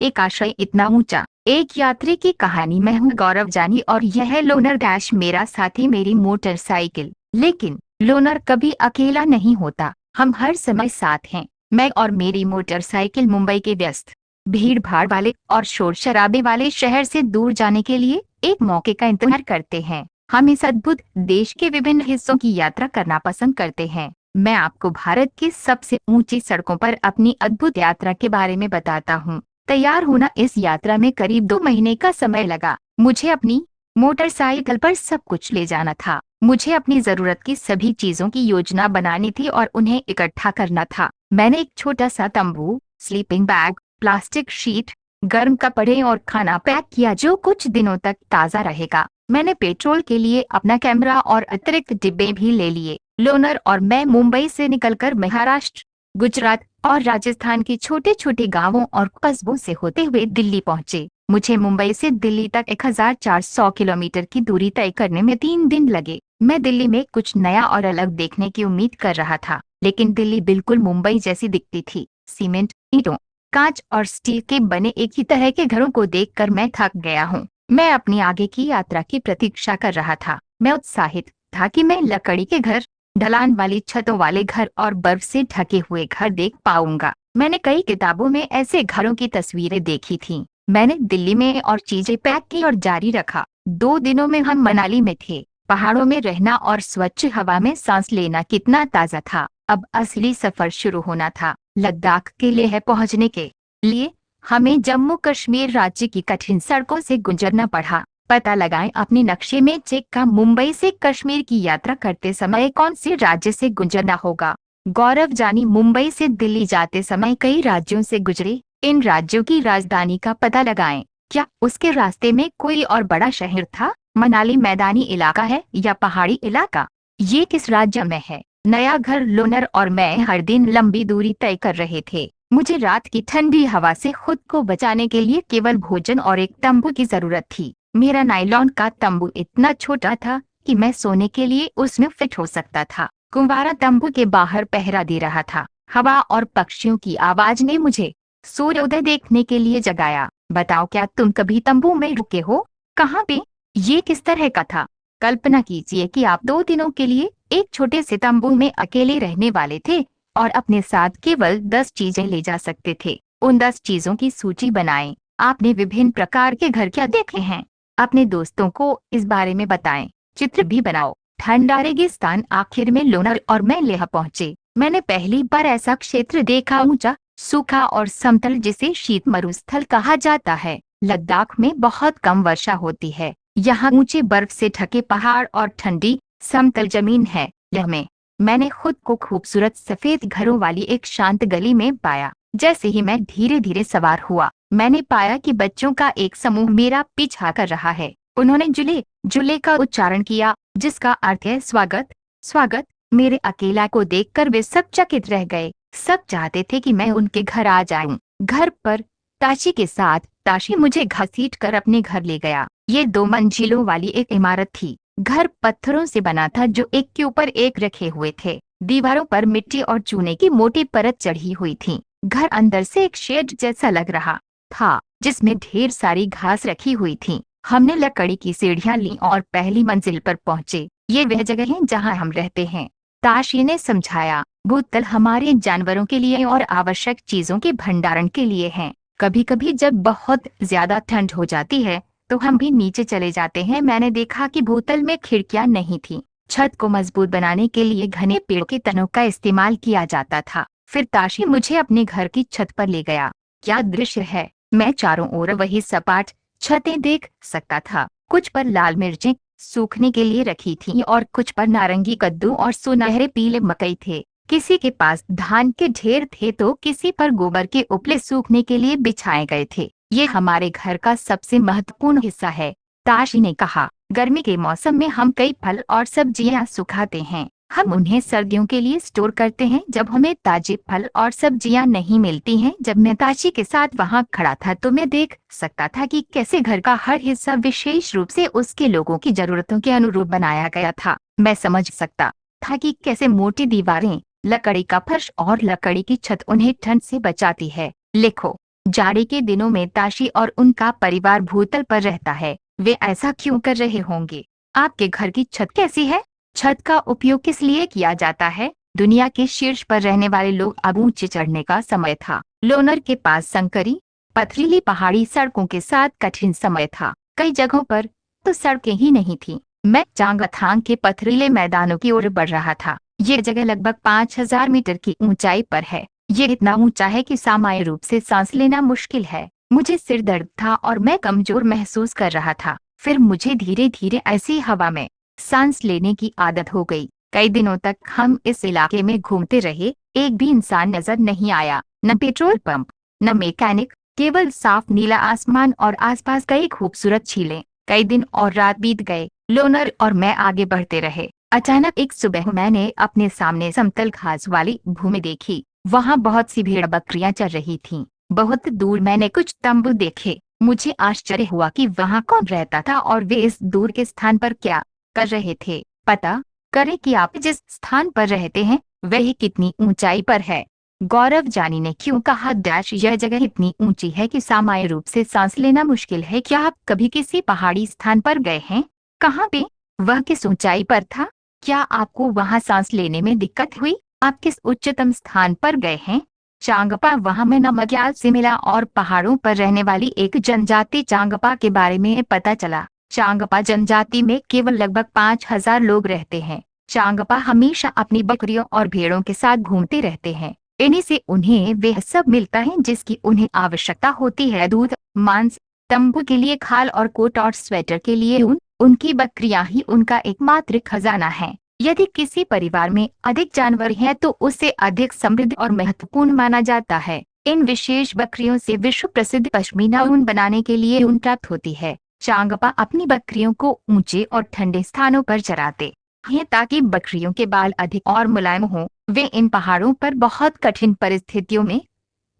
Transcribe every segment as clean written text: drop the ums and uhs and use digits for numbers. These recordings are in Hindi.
एक आशय इतना ऊंचा। एक यात्री की कहानी। मैं हूँ गौरव जानी और यह है लोनर डैश, मेरा साथी, मेरी मोटरसाइकिल। लेकिन लोनर कभी अकेला नहीं होता, हम हर समय साथ हैं। मैं और मेरी मोटरसाइकिल मुंबई के व्यस्त, भीड़ भाड़ वाले और शोर शराबे वाले शहर से दूर जाने के लिए एक मौके का इंतजार करते हैं। हम इस अद्भुत देश के विभिन्न हिस्सों की यात्रा करना पसंद करते हैं। मैं आपको भारत की सबसे ऊंची सड़कों पर अपनी अद्भुत यात्रा के बारे में बताता हूँ। तैयार होना। इस यात्रा में करीब 2 महीने का समय लगा। मुझे अपनी मोटरसाइकिल पर सब कुछ ले जाना था। मुझे अपनी जरूरत की सभी चीजों की योजना बनानी थी और उन्हें इकट्ठा करना था। मैंने एक छोटा सा तंबू, स्लीपिंग बैग, प्लास्टिक शीट, गर्म कपड़े और खाना पैक किया जो कुछ दिनों तक ताज़ा रहेगा। मैंने पेट्रोल के लिए अपना कैमरा और अतिरिक्त डिब्बे भी ले लिए। लोनर और मैं मुंबई से निकलकर महाराष्ट्र, गुजरात और राजस्थान के छोटे छोटे गांवों और कस्बों से होते हुए दिल्ली पहुंचे। मुझे मुंबई से दिल्ली तक 1400 किलोमीटर की दूरी तय करने में 3 दिन लगे। मैं दिल्ली में कुछ नया और अलग देखने की उम्मीद कर रहा था, लेकिन दिल्ली बिल्कुल मुंबई जैसी दिखती थी। सीमेंट, ईंटों, कांच और स्टील के बने एक ही तरह के घरों को देखकर मैं थक गया हूँ। मैं अपनी आगे की यात्रा की प्रतीक्षा कर रहा था। मैं उत्साहित था कि मैं लकड़ी के घर, ढलान वाली छतों वाले घर और बर्फ से ढके हुए घर देख पाऊंगा। मैंने कई किताबों में ऐसे घरों की तस्वीरें देखी थीं। मैंने दिल्ली में और चीजें पैक की और जारी रखा। 2 दिनों में हम मनाली में थे। पहाड़ों में रहना और स्वच्छ हवा में सांस लेना कितना ताज़ा था। अब असली सफर शुरू होना था। लद्दाख के लेह पहुंचने के लिए हमें जम्मू कश्मीर राज्य की कठिन सड़कों से गुजरना पड़ा। पता लगाएं अपने नक्शे में चेक का मुंबई से कश्मीर की यात्रा करते समय कौन से राज्य से गुजरना होगा। गौरव जानी मुंबई से दिल्ली जाते समय कई राज्यों से गुजरे। इन राज्यों की राजधानी का पता लगाएं। क्या उसके रास्ते में कोई और बड़ा शहर था? मनाली मैदानी इलाका है या पहाड़ी इलाका? ये किस राज्य में है? नया घर। लोनर और मैं हर दिन लंबी दूरी तय कर रहे थे। मुझे रात की ठंडी हवा से खुद को बचाने के लिए केवल भोजन और एक तंबू की जरूरत थी। मेरा नायलॉन का तंबू इतना छोटा था कि मैं सोने के लिए उसमें फिट हो सकता था। कुंवारा तंबू के बाहर पहरा दे रहा था। हवा और पक्षियों की आवाज ने मुझे सूर्योदय देखने के लिए जगाया। बताओ, क्या तुम कभी तंबू में रुके हो? कहाँ पे? ये किस तरह का था? कल्पना कीजिए कि आप 2 दिनों के लिए एक छोटे से तंबू में अकेले रहने वाले थे और अपने साथ केवल 10 चीजें ले जा सकते थे। उन 10 चीजों की सूची बनाएं। आपने विभिन्न प्रकार के घर क्या देखे हैं? अपने दोस्तों को इस बारे में बताएं। चित्र भी बनाओ। ठंडा रेगिस्तान। आखिर में लोनर और मैं लेह पहुंचे। मैंने पहली बार ऐसा क्षेत्र देखा, ऊंचा, सूखा और समतल, जिसे शीत मरुस्थल कहा जाता है। लद्दाख में बहुत कम वर्षा होती है। यहाँ ऊंचे बर्फ से ढके पहाड़ और ठंडी समतल जमीन है। लेह में मैंने खुद को खूबसूरत सफेद घरों वाली एक शांत गली में पाया। जैसे ही मैं धीरे धीरे सवार हुआ, मैंने पाया कि बच्चों का एक समूह मेरा पीछा कर रहा है। उन्होंने जुले जुले का उच्चारण किया, जिसका अर्थ है स्वागत। स्वागत। मेरे अकेला को देखकर वे सब चकित रह गए। सब चाहते थे कि मैं उनके घर आ जाऊं। घर पर ताशी के साथ। ताशी मुझे घसीट कर अपने घर ले गया। ये 2 मंजिलों वाली एक इमारत थी। घर पत्थरों से बना था जो एक के ऊपर एक रखे हुए थे। दीवारों पर मिट्टी और चूने की मोटी परत चढ़ी हुई थी। घर अंदर से एक शेड जैसा लग रहा था, जिसमें ढेर सारी घास रखी हुई थी। हमने लकड़ी की सीढ़ियां ली और पहली मंजिल पर पहुंचे। ये वह जगह है जहां हम रहते हैं, ताशी ने समझाया। भूतल हमारे जानवरों के लिए और आवश्यक चीजों के भंडारण के लिए हैं। कभी कभी जब बहुत ज्यादा ठंड हो जाती है तो हम भी नीचे चले जाते हैं। मैंने देखा कि भूतल में खिड़कियां नहीं थीं। छत को मजबूत बनाने के लिए घने पेड़ के तनों का इस्तेमाल किया जाता था। फिर ताशी मुझे अपने घर की छत पर ले गया। क्या दृश्य है! मैं चारों ओर वही सपाट छतें देख सकता था। कुछ पर लाल मिर्चें सूखने के लिए रखी थीं और कुछ पर नारंगी कद्दू और सुनहरे पीले मकई थे। किसी के पास धान के ढेर थे तो किसी पर गोबर के उपले सूखने के लिए बिछाए गए थे। ये हमारे घर का सबसे महत्वपूर्ण हिस्सा है, ताशी ने कहा। गर्मी के मौसम में हम कई फल और सब्जियां सुखाते हैं। हम उन्हें सर्दियों के लिए स्टोर करते हैं जब हमें ताजे फल और सब्जियां नहीं मिलती हैं। जब मैं ताशी के साथ वहां खड़ा था तो मैं देख सकता था कि कैसे घर का हर हिस्सा विशेष रूप से उसके लोगों की जरूरतों के अनुरूप बनाया गया था। मैं समझ सकता था कि कैसे मोटी दीवारें, लकड़ी का फर्श और लकड़ी की छत उन्हें ठंड से बचाती है। लिखो। जाड़े के दिनों में ताशी और उनका परिवार भूतल पर रहता है। वे ऐसा क्यों कर रहे होंगे? आपके घर की छत कैसी है? छत का उपयोग किस लिए किया जाता है? दुनिया के शीर्ष पर रहने वाले लोग अब ऊंचे चढ़ने का समय था। लोनर के पास संकरी पथरीली पहाड़ी सड़कों के साथ कठिन समय था। कई जगहों पर तो सड़कें ही नहीं थीं। मैं चांगथांग के पथरीले मैदानों की ओर बढ़ रहा था। ये जगह लगभग 5000 मीटर की ऊंचाई पर है। ये इतना ऊंचा है कि सामान्य रूप से सांस लेना मुश्किल है। मुझे सिर दर्द था और मैं कमजोर महसूस कर रहा था। फिर मुझे धीरे धीरे ऐसी हवा में सांस लेने की आदत हो गई। कई दिनों तक हम इस इलाके में घूमते रहे। एक भी इंसान नजर नहीं आया, न पेट्रोल पंप, न मैकेनिक, केवल साफ नीला आसमान और आसपास कई खूबसूरत झीलें। कई दिन और रात बीत गए। लोनर और मैं आगे बढ़ते रहे। अचानक एक सुबह मैंने अपने सामने समतल घास वाली भूमि देखी। वहां बहुत सी भेड़ बकरियां चर रही थीं। बहुत दूर मैंने कुछ तंबू देखे। मुझे आश्चर्य हुआ कि वहां कौन रहता था और वे इस दूर के स्थान पर क्या कर रहे थे। पता करें कि आप जिस स्थान पर रहते हैं वह कितनी ऊंचाई पर है। गौरव जानी ने क्यों कहा डैश यह जगह इतनी ऊंची है कि सामान्य रूप से सांस लेना मुश्किल है। क्या आप कभी किसी पहाड़ी स्थान पर गए हैं? कहाँ पे? वह किस ऊंचाई पर था? क्या आपको वहां सांस लेने में दिक्कत हुई? आप किस उच्चतम स्थान पर गए हैं? चांगपा। वहां मैं नमग्याल से मिला और पहाड़ों पर रहने वाली एक जनजाति चांगपा के बारे में पता चला। चांगपा जनजाति में केवल लगभग 5000 लोग रहते हैं। चांगपा हमेशा अपनी बकरियों और भेड़ों के साथ घूमते रहते हैं। इन्हीं से उन्हें वह सब मिलता है जिसकी उन्हें आवश्यकता होती है। दूध, मांस, तंबू के लिए खाल और कोट और स्वेटर के लिए ऊन। उनकी बकरियां ही उनका एकमात्र खजाना है। यदि किसी परिवार में अधिक जानवर हैं तो उसे अधिक समृद्ध और महत्वपूर्ण माना जाता है। इन विशेष बकरियों से विश्व प्रसिद्ध पश्मीना ऊन बनाने के लिए ऊन प्राप्त होती है। चांगपा अपनी बकरियों को ऊंचे और ठंडे स्थानों पर चराते हैं ताकि बकरियों के बाल अधिक और मुलायम हों। वे इन पहाड़ों पर बहुत कठिन परिस्थितियों में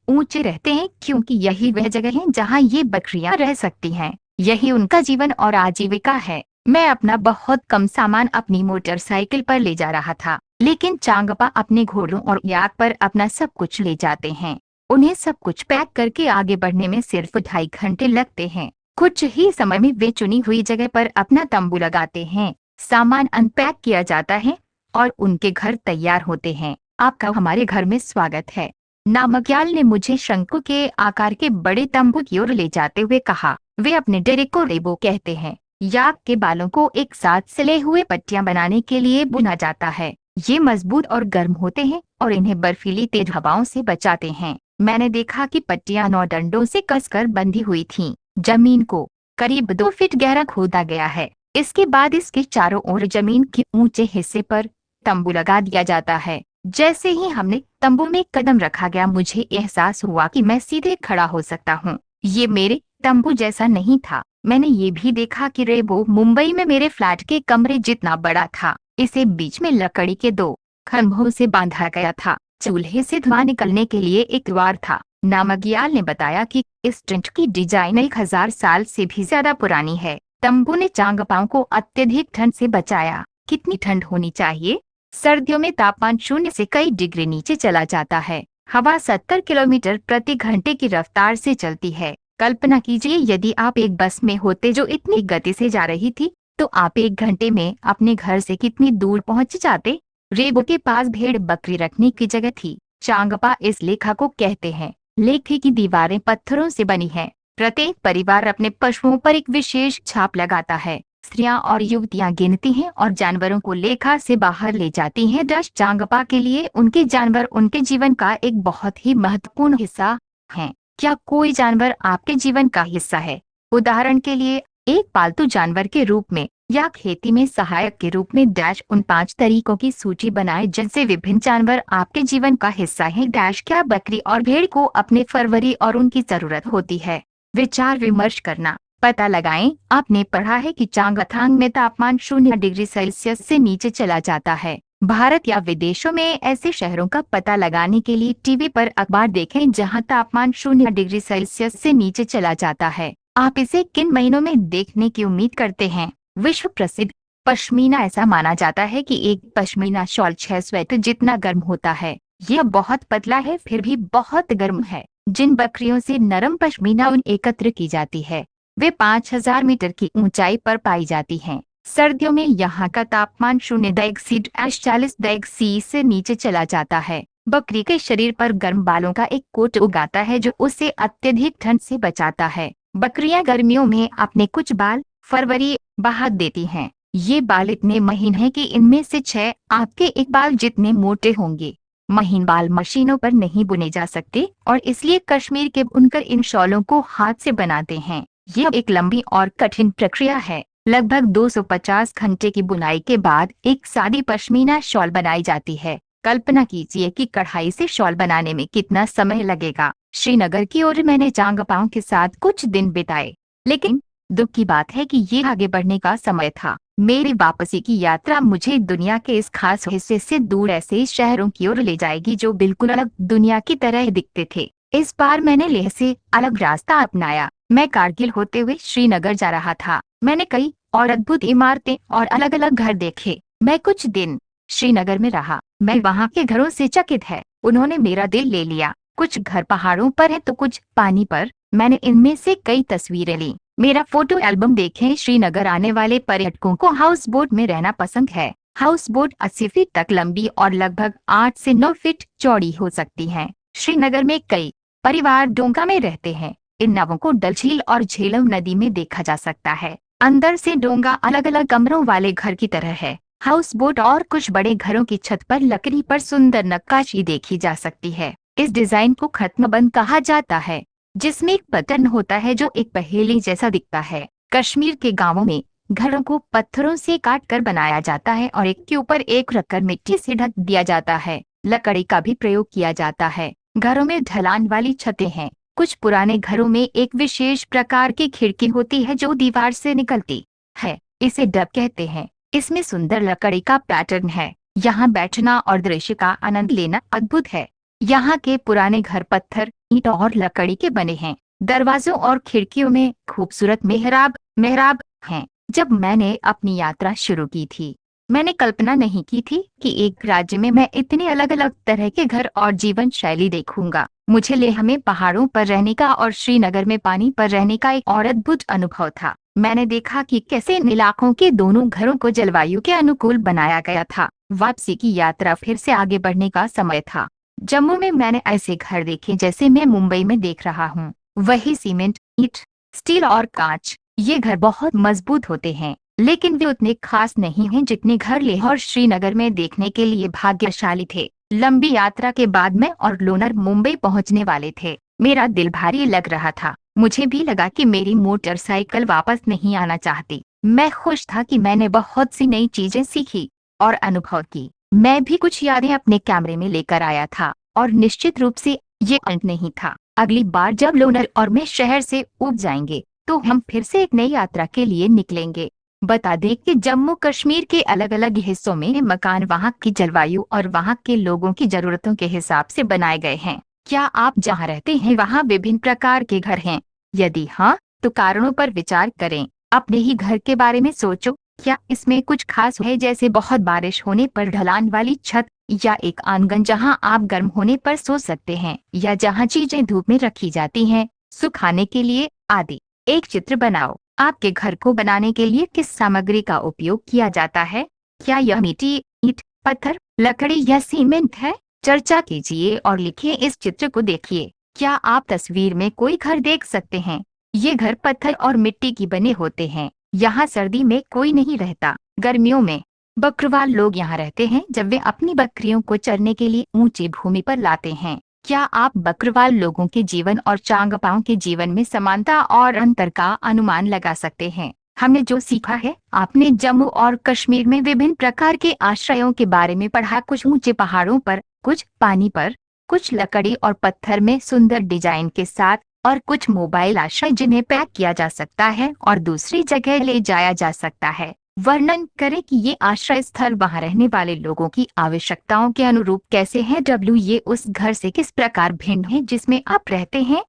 ऊंचे रहते हैं क्योंकि यही वह जगह है जहां ये बकरियां रह सकती हैं। यही उनका जीवन और आजीविका है। मैं अपना बहुत कम सामान अपनी मोटरसाइकिल पर ले जा रहा था, लेकिन चांगपा अपने घोड़ों और याक पर अपना सब कुछ ले जाते हैं। उन्हें सब कुछ पैक करके आगे बढ़ने में सिर्फ 2.5 घंटे लगते हैं। कुछ ही समय में वे चुनी हुई जगह पर अपना तंबू लगाते हैं। सामान अनपैक किया जाता है और उनके घर तैयार होते हैं। आपका हमारे घर में स्वागत है। नामग्याल ने मुझे शंकु के आकार के बड़े तंबू की ओर ले जाते हुए कहा। वे अपने डेरे को रेबो कहते हैं। याक के बालों को एक साथ सिले हुए पट्टियां बनाने के लिए बुना जाता है। ये मजबूत और गर्म होते हैं और इन्हें बर्फीली तेज हवाओं से बचाते हैं। मैंने देखा कि पट्टियां 9 डंडों से कसकर बंधी हुई थीं। जमीन को करीब 2 फीट गहरा खोदा गया है। इसके बाद इसके चारों ओर जमीन के ऊंचे हिस्से पर तंबू लगा दिया जाता है। जैसे ही हमने तंबू में कदम रखा गया मुझे एहसास हुआ कि मैं सीधे खड़ा हो सकता हूँ। ये मेरे तंबू जैसा नहीं था। मैंने ये भी देखा कि रेबो मुंबई में मेरे फ्लैट के कमरे जितना बड़ा था। इसे बीच में लकड़ी के 2 खंभों से बांधा गया था। चूल्हे से धुआं निकलने के लिए एक द्वार था। नामग्याल ने बताया कि इस टेंट की डिजाइन 1000 साल से भी ज्यादा पुरानी है। तंबू ने चांगपाओं को अत्यधिक ठंड से बचाया। कितनी ठंड होनी चाहिए? सर्दियों में तापमान 0 से कई डिग्री नीचे चला जाता है। हवा 70 किलोमीटर प्रति घंटे की रफ्तार से चलती है। कल्पना कीजिए यदि आप एक बस में होते जो इतनी गति से जा रही थी तो आप 1 घंटे में अपने घर से कितनी दूर पहुंच जाते। रेबो के पास भेड़ बकरी रखने की जगह थी। चांगपा इस लेखा को कहते हैं। लेखे की दीवारें पत्थरों से बनी हैं। प्रत्येक परिवार अपने पशुओं पर एक विशेष छाप लगाता है। स्त्रियां और युवतियां गिनती हैं और जानवरों को लेखा से बाहर ले जाती हैं। डच चांगपा के लिए उनके जानवर उनके जीवन का एक बहुत ही महत्वपूर्ण हिस्सा हैं। क्या कोई जानवर आपके जीवन का हिस्सा है? उदाहरण के लिए एक पालतू जानवर के रूप में या खेती में सहायक के रूप में डैश उन 5 तरीकों की सूची बनाएं जिनसे विभिन्न जानवर आपके जीवन का हिस्सा हैं। डैश क्या बकरी और भेड़ को अपने फरवरी और उनकी जरूरत होती है? विचार विमर्श करना। पता लगाएं। आपने पढ़ा है कि चांगथांग में तापमान 0 डिग्री सेल्सियस से नीचे चला जाता है। भारत या विदेशों में ऐसे शहरों का पता लगाने के लिए टीवी पर अखबार देखें जहां तापमान 0 डिग्री सेल्सियस से नीचे चला जाता है। आप इसे किन महीनों में देखने की उम्मीद करते हैं? विश्व प्रसिद्ध पश्मीना। ऐसा माना जाता है कि एक पश्मीना शॉल 6 स्वेटर जितना गर्म होता है। यह बहुत पतला है फिर भी बहुत गर्म है। जिन बकरियों से नरम पश्मीना ऊन एकत्र की जाती है वे 5000 मीटर की ऊंचाई पर पाई जाती हैं। सर्दियों में यहाँ का तापमान 0-40 से नीचे चला जाता है। बकरी के शरीर पर गर्म बालों का एक कोट उगाता है जो उसे अत्यधिक ठंड से बचाता है। बकरियां गर्मियों में अपने कुछ बाल फरवरी बहा देती हैं। ये बाल इतने महीन हैं कि इनमें से 6 आपके एक बाल जितने मोटे होंगे। महीन बाल मशीनों पर नहीं बुने जा सकते और इसलिए कश्मीर के बुनकर इन शॉलों को हाथ से बनाते हैं। यह एक लंबी और कठिन प्रक्रिया है। लगभग 250 घंटे की बुनाई के बाद एक सादी पश्मीना शॉल बनाई जाती है। कल्पना कीजिए कि कढ़ाई से शॉल बनाने में कितना समय लगेगा। श्रीनगर की ओर मैंने चांगपाओं के साथ कुछ दिन बिताए, लेकिन दुख की बात है कि ये आगे बढ़ने का समय था। मेरी वापसी की यात्रा मुझे दुनिया के इस खास हिस्से से दूर ऐसे शहरों की ओर ले जाएगी जो बिल्कुल अलग दुनिया की तरह दिखते थे। इस बार मैंने लेह से अलग रास्ता अपनाया। मैं कारगिल होते हुए श्रीनगर जा रहा था। मैंने कई और अद्भुत इमारतें और अलग अलग घर देखे। मैं कुछ दिन श्रीनगर में रहा। मैं वहाँ के घरों से चकित है। उन्होंने मेरा दिल ले लिया। कुछ घर पहाड़ों पर है तो कुछ पानी पर। मैंने इनमें से कई तस्वीरें ली। मेरा फोटो एल्बम देखें। श्रीनगर आने वाले पर्यटकों को हाउस बोट में रहना पसंद है। हाउस बोट 80 फीट तक लंबी और लगभग 8 से 9 फीट चौड़ी हो सकती हैं। श्रीनगर में कई परिवार डोंगा में रहते हैं। इन नावों को डल झील और झेलम नदी में देखा जा सकता है। अंदर से डोंगा अलग अलग कमरों वाले घर की तरह है। हाउस बोट और कुछ बड़े घरों की छत पर लकड़ी पर सुंदर नक्काशी देखी जा सकती है। इस डिजाइन को खत्मबंद कहा जाता है, जिसमें एक पैटर्न होता है जो एक पहेली जैसा दिखता है। कश्मीर के गांवों में घरों को पत्थरों से काट कर बनाया जाता है और एक के ऊपर एक रखकर मिट्टी से ढक दिया जाता है। लकड़ी का भी प्रयोग किया जाता है। घरों में ढलान वाली छतें हैं। कुछ पुराने घरों में एक विशेष प्रकार की खिड़की होती है जो दीवार से निकलती है। इसे डब कहते हैं। इसमें सुंदर लकड़ी का पैटर्न है। यहाँ बैठना और दृश्य का आनंद लेना अद्भुत है। यहाँ के पुराने घर पत्थर, ईंट और लकड़ी के बने हैं। दरवाजों और खिड़कियों में खूबसूरत मेहराब हैं। जब मैंने अपनी यात्रा शुरू की थी, मैंने कल्पना नहीं की थी कि एक राज्य में मैं इतने अलग अलग तरह के घर और जीवन शैली देखूंगा। मुझे लेह में पहाड़ों पर रहने का और श्रीनगर में पानी पर रहने का एक और अद्भुत अनुभव था। मैंने देखा कि कैसे इन इलाकों के दोनों घरों को जलवायु के अनुकूल बनाया गया था। वापसी की यात्रा फिर से आगे बढ़ने का समय था। जम्मू में मैंने ऐसे घर देखे जैसे मैं मुंबई में देख रहा हूँ। वही सीमेंट, ईंट, स्टील और कांच। ये घर बहुत मजबूत होते हैं, लेकिन वे उतने खास नहीं हैं जितने घर लेह और श्रीनगर में देखने के लिए भाग्यशाली थे। लंबी यात्रा के बाद मैं और लोनर मुंबई पहुंचने वाले थे। मेरा दिल भारी लग रहा था। मुझे भी लगा कि मेरी मोटरसाइकिल वापस नहीं आना चाहती। मैं खुश था कि मैंने बहुत सी नई चीजें सीखी और अनुभव की। मैं भी कुछ यादें अपने कैमरे में लेकर आया था और निश्चित रूप से ये अंत नहीं था। अगली बार जब लोनर और मैं शहर से उब जाएंगे तो हम फिर से एक नई यात्रा के लिए निकलेंगे। बता दें कि जम्मू कश्मीर के अलग अलग हिस्सों में मकान वहां की जलवायु और वहां के लोगों की जरूरतों के हिसाब से बनाए गए हैं। क्या आप जहां रहते हैं वहां विभिन्न प्रकार के घर हैं? यदि हाँ, तो कारणों पर विचार करें। अपने ही घर के बारे में सोचो। क्या इसमें कुछ खास है, जैसे बहुत बारिश होने पर ढलान वाली छत, या एक आंगन जहां आप गर्म होने पर सो सकते हैं, या जहां चीजें धूप में रखी जाती हैं सुखाने के लिए आदि। एक चित्र बनाओ। आपके घर को बनाने के लिए किस सामग्री का उपयोग किया जाता है? क्या यह मिट्टी, ईंट, पत्थर, लकड़ी या सीमेंट है? चर्चा कीजिए और लिखिए। इस चित्र को देखिए। क्या आप तस्वीर में कोई घर देख सकते हैं? ये घर पत्थर और मिट्टी की बने होते हैं। यहाँ सर्दी में कोई नहीं रहता। गर्मियों में बकरवाल लोग यहाँ रहते हैं जब वे अपनी बकरियों को चरने के लिए ऊंची भूमि पर लाते हैं। क्या आप बकरवाल लोगों के जीवन और चांगपाओं के जीवन में समानता और अंतर का अनुमान लगा सकते हैं? हमने जो सीखा है, आपने जम्मू और कश्मीर में विभिन्न प्रकार के आश्रयों के बारे में पढ़ा। कुछ ऊंचे पहाड़ों पर, कुछ पानी पर, कुछ लकड़ी और पत्थर में सुंदर डिजाइन के साथ, और कुछ मोबाइल आश्रय जिन्हें पैक किया जा सकता है और दूसरी जगह ले जाया जा सकता है। वर्णन करें कि ये आश्रय स्थल वहां रहने वाले लोगों की आवश्यकताओं के अनुरूप कैसे हैं। ये उस घर से किस प्रकार भिन्न है जिसमें आप रहते हैं।